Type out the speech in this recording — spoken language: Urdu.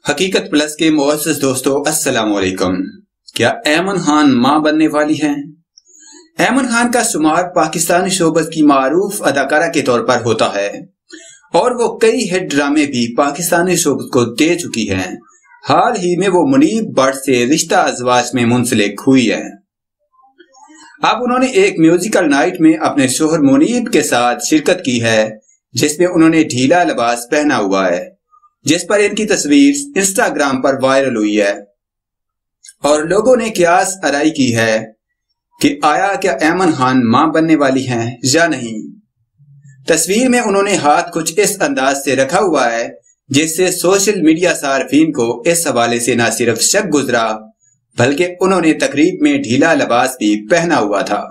حقیقت پلس کے معزز دوستو السلام علیکم۔ کیا ایمن خان ماں بننے والی ہیں؟ ایمن خان کا شمار پاکستانی شوبز کی معروف اداکارہ کے طور پر ہوتا ہے اور وہ کئی ہٹ ڈرامے بھی پاکستانی شوبز کو دے چکی ہیں۔ حال ہی میں وہ منیب بٹ سے رشتہ ازواج میں منسلک ہوئی ہے۔ اب انہوں نے ایک میوزیکل نائٹ میں اپنے شوہر منیب کے ساتھ شرکت کی ہے جس میں انہوں نے ڈھیلا لباس پہنا ہوا ہے، جس پر ان کی تصویر انسٹاگرام پر وائرل ہوئی ہے اور لوگوں نے قیاس آرائی کی ہے کہ آیا کیا ایمن خان ماں بننے والی ہیں یا نہیں۔ تصویر میں انہوں نے ہاتھ کچھ اس انداز سے رکھا ہوا ہے جس سے سوشل میڈیا صارفین کو اس حوالے سے نہ صرف شک گزرا بلکہ انہوں نے تقریب میں ڈھیلا لباس بھی پہنا ہوا تھا۔